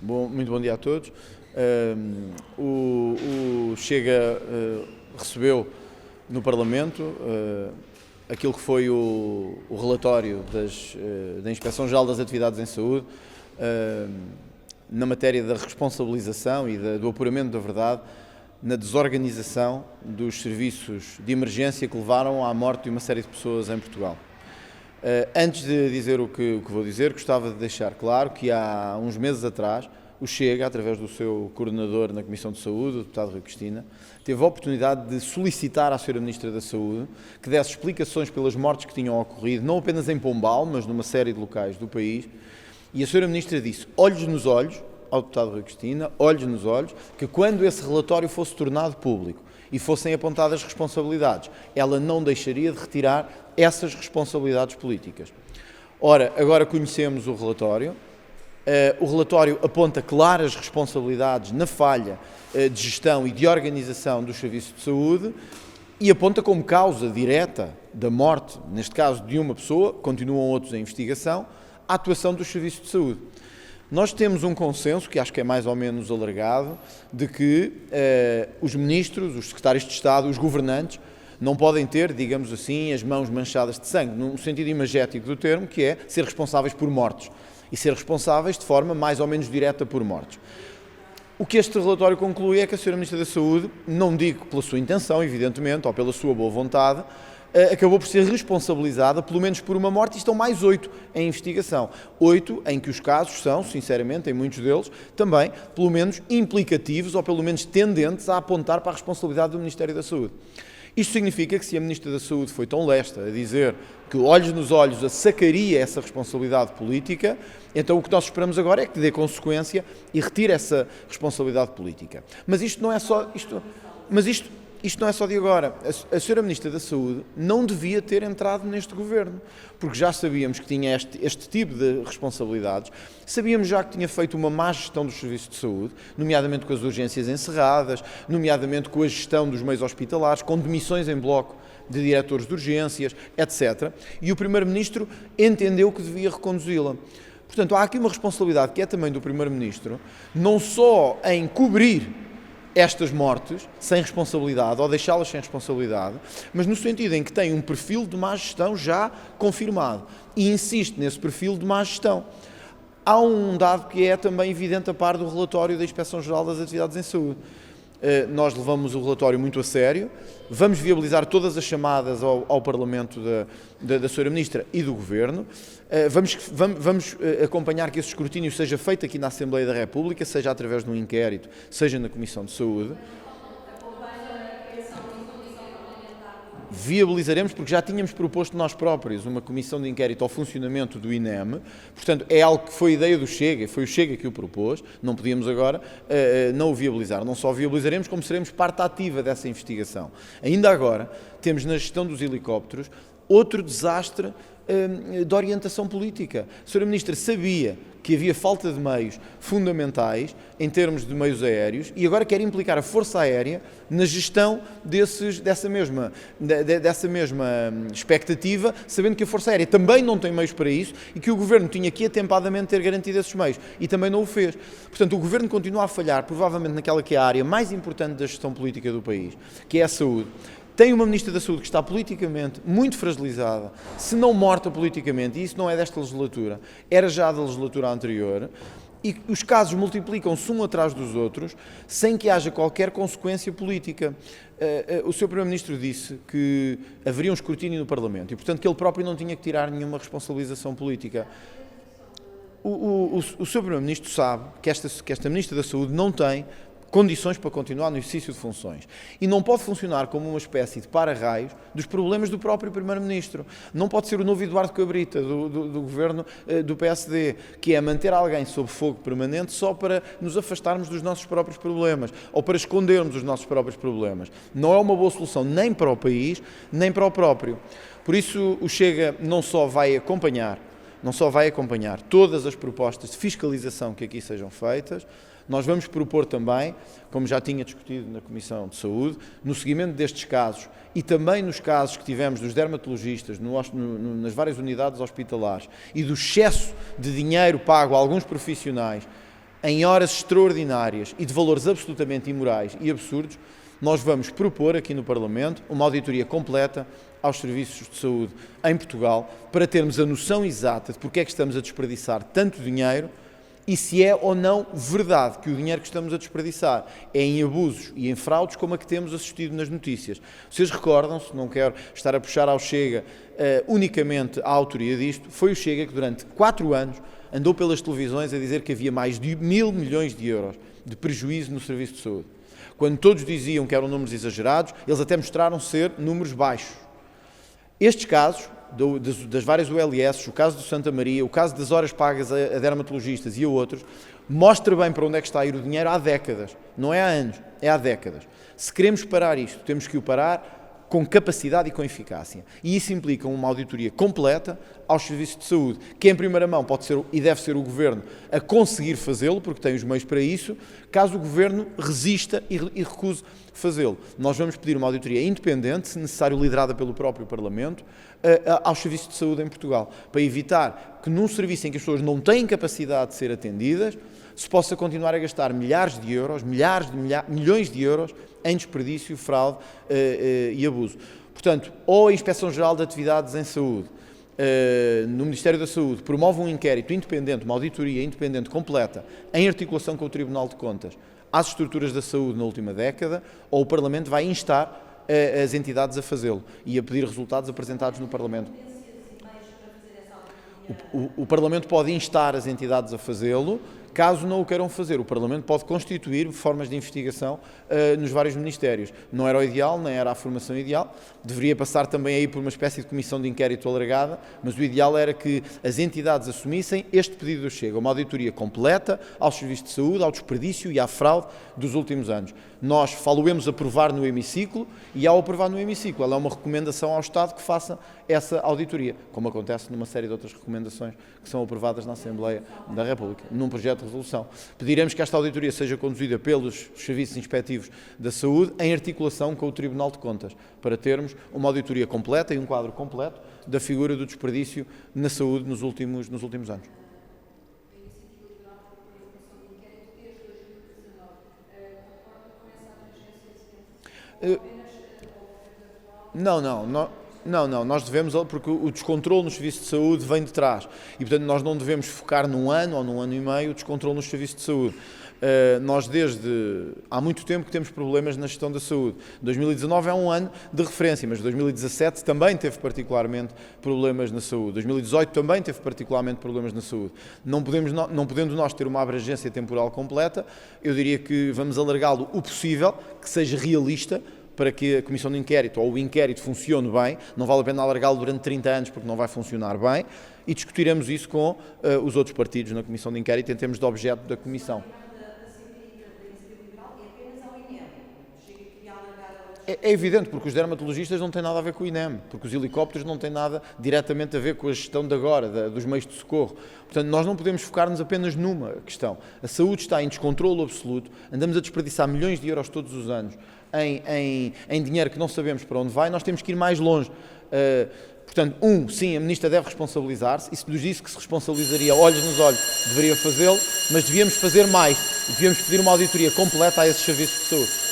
Muito bom dia a todos. O Chega recebeu no Parlamento aquilo que foi o relatório da Inspeção-Geral das Atividades em Saúde na matéria da responsabilização e do apuramento da verdade na desorganização dos serviços de emergência que levaram à morte de uma série de pessoas em Portugal. Antes de dizer o que vou dizer, gostava de deixar claro que há uns meses atrás o Chega, através do seu coordenador na Comissão de Saúde, o deputado Rui Cristina, teve a oportunidade de solicitar à Sra. Ministra da Saúde que desse explicações pelas mortes que tinham ocorrido, não apenas em Pombal, mas numa série de locais do país, e a Sra. Ministra disse, olhos nos olhos, ao deputado Rui Cristina, olhos nos olhos, que quando esse relatório fosse tornado público e fossem apontadas responsabilidades, ela não deixaria de retirar essas responsabilidades políticas. Ora, agora conhecemos o relatório. O relatório aponta claras responsabilidades na falha de gestão e de organização dos serviços de saúde e aponta como causa direta da morte, neste caso de uma pessoa, continuam outros em investigação, a atuação dos serviços de saúde. Nós temos um consenso, que acho que é mais ou menos alargado, de que os ministros, os secretários de Estado, os governantes, não podem ter, digamos assim, as mãos manchadas de sangue, no sentido imagético do termo, que é ser responsáveis por mortes e ser responsáveis de forma mais ou menos direta por mortes. O que este relatório conclui é que a Sra. Ministra da Saúde, não digo pela sua intenção, evidentemente, ou pela sua boa vontade, acabou por ser responsabilizada pelo menos por uma morte e estão mais 8 em investigação. 8 em que os casos são, sinceramente, em muitos deles, também, pelo menos, implicativos ou pelo menos tendentes a apontar para a responsabilidade do Ministério da Saúde. Isto significa que se a Ministra da Saúde foi tão lesta a dizer que olhos nos olhos a sacaria essa responsabilidade política, então o que nós esperamos agora é que dê consequência e retire essa responsabilidade política. Mas isto não é só não é só de agora. A Sra. Ministra da Saúde não devia ter entrado neste governo, porque já sabíamos que tinha este tipo de responsabilidades, sabíamos já que tinha feito uma má gestão dos serviços de saúde, nomeadamente com as urgências encerradas, nomeadamente com a gestão dos meios hospitalares, com demissões em bloco de diretores de urgências, etc. E o Primeiro-Ministro entendeu que devia reconduzi-la. Portanto, há aqui uma responsabilidade que é também do Primeiro-Ministro, não só em cobrir estas mortes sem responsabilidade ou deixá-las sem responsabilidade, mas no sentido em que tem um perfil de má gestão já confirmado e insiste nesse perfil de má gestão. Há um dado que é também evidente a par do relatório da Inspeção-Geral das Atividades em Saúde. Nós levamos o relatório muito a sério, vamos viabilizar todas as chamadas ao Parlamento da Sra. Ministra e do Governo, vamos acompanhar que esse escrutínio seja feito aqui na Assembleia da República, seja através de um inquérito, seja na Comissão de Saúde. Viabilizaremos, porque já tínhamos proposto nós próprios uma comissão de inquérito ao funcionamento do INEM, portanto é algo que foi ideia do Chega, foi o Chega que o propôs, não podíamos agora não o viabilizar. Não só viabilizaremos, como seremos parte ativa dessa investigação. Ainda agora, temos na gestão dos helicópteros outro desastre de orientação política. A Sra. Ministra sabia que havia falta de meios fundamentais em termos de meios aéreos e agora quer implicar a Força Aérea na gestão dessa mesma expectativa, sabendo que a Força Aérea também não tem meios para isso e que o Governo tinha que atempadamente ter garantido esses meios e também não o fez. Portanto, o Governo continua a falhar, provavelmente naquela que é a área mais importante da gestão política do país, que é a saúde. Tem uma Ministra da Saúde que está politicamente muito fragilizada, se não morta politicamente, e isso não é desta legislatura, era já da legislatura anterior, e os casos multiplicam-se um atrás dos outros, sem que haja qualquer consequência política. O Sr. Primeiro-Ministro disse que haveria um escrutínio no Parlamento, e portanto que ele próprio não tinha que tirar nenhuma responsabilização política. O Sr. Primeiro-Ministro sabe que esta Ministra da Saúde não tem condições para continuar no exercício de funções. E não pode funcionar como uma espécie de para-raios dos problemas do próprio Primeiro-Ministro. Não pode ser o novo Eduardo Cabrita do governo do PSD, que é manter alguém sob fogo permanente só para nos afastarmos dos nossos próprios problemas ou para escondermos os nossos próprios problemas. Não é uma boa solução nem para o país, nem para o próprio. Por isso, o Chega não só vai acompanhar todas as propostas de fiscalização que aqui sejam feitas, nós vamos propor também, como já tinha discutido na Comissão de Saúde, no seguimento destes casos e também nos casos que tivemos dos dermatologistas nas várias unidades hospitalares e do excesso de dinheiro pago a alguns profissionais em horas extraordinárias e de valores absolutamente imorais e absurdos, nós vamos propor aqui no Parlamento uma auditoria completa aos serviços de saúde em Portugal para termos a noção exata de porque é que estamos a desperdiçar tanto dinheiro e se é ou não verdade que o dinheiro que estamos a desperdiçar é em abusos e em fraudes como a que temos assistido nas notícias. Vocês recordam-se, não quero estar a puxar ao Chega unicamente a autoria disto, foi o Chega que durante 4 anos andou pelas televisões a dizer que havia mais de 1.000 milhões de euros de prejuízo no serviço de saúde. Quando todos diziam que eram números exagerados, eles até mostraram ser números baixos. Estes casos, das várias ULS, o caso do Santa Maria, o caso das horas pagas a dermatologistas e a outros, mostra bem para onde é que está a ir o dinheiro há décadas. Não é há anos, é há décadas. Se queremos parar isto, temos que o parar com capacidade e com eficácia. E isso implica uma auditoria completa aos serviços de saúde, que em primeira mão pode ser e deve ser o Governo a conseguir fazê-lo, porque tem os meios para isso, caso o Governo resista e recuse fazê-lo. Nós vamos pedir uma auditoria independente, se necessário liderada pelo próprio Parlamento, aos serviços de saúde em Portugal, para evitar que num serviço em que as pessoas não têm capacidade de ser atendidas, se possa continuar a gastar milhares de euros, milhões de euros em desperdício, fraude e abuso. Portanto, ou a Inspeção-Geral de Atividades em Saúde, no Ministério da Saúde, promove um inquérito independente, uma auditoria independente completa, em articulação com o Tribunal de Contas, às estruturas da saúde na última década, ou o Parlamento vai instar as entidades a fazê-lo e a pedir resultados apresentados no Parlamento. O Parlamento pode instar as entidades a fazê-lo. Caso não o queiram fazer, o Parlamento pode constituir formas de investigação nos vários ministérios. Não era o ideal, nem era a formação ideal. Deveria passar também aí por uma espécie de comissão de inquérito alargada, mas o ideal era que as entidades assumissem este pedido do Chega, uma auditoria completa aos serviços de saúde, ao desperdício e à fraude dos últimos anos. Nós falo-emos aprovar no hemiciclo e, ao aprovar no hemiciclo, ela é uma recomendação ao Estado que faça essa auditoria, como acontece numa série de outras recomendações que são aprovadas na Assembleia da República, num projeto de resolução. Pediremos que esta auditoria seja conduzida pelos serviços inspectivos da saúde em articulação com o Tribunal de Contas, para termos uma auditoria completa e um quadro completo da figura do desperdício na saúde nos últimos anos. Não, nós devemos, porque o descontrole nos serviços de saúde vem de trás e, portanto, nós não devemos focar num ano ou num ano e meio o descontrole nos serviços de saúde. Nós desde há muito tempo que temos problemas na gestão da saúde. 2019 é um ano de referência, mas 2017 também teve particularmente problemas na saúde. 2018 também teve particularmente problemas na saúde. Não podendo nós ter uma abrangência temporal completa, eu diria que vamos alargá-lo o possível, que seja realista, para que a Comissão de Inquérito ou o inquérito funcione bem. Não vale a pena alargá-lo durante 30 anos porque não vai funcionar bem, e discutiremos isso com os outros partidos na Comissão de Inquérito em termos de objeto da Comissão. É evidente, porque os dermatologistas não têm nada a ver com o INEM, porque os helicópteros não têm nada diretamente a ver com a gestão de agora, dos meios de socorro. Portanto, nós não podemos focar-nos apenas numa questão. A saúde está em descontrole absoluto, andamos a desperdiçar milhões de euros todos os anos em dinheiro que não sabemos para onde vai, nós temos que ir mais longe. Portanto, sim, a Ministra deve responsabilizar-se, e se nos disse que se responsabilizaria olhos nos olhos, deveria fazê-lo, mas devíamos fazer mais, devíamos pedir uma auditoria completa a esses serviços de saúde.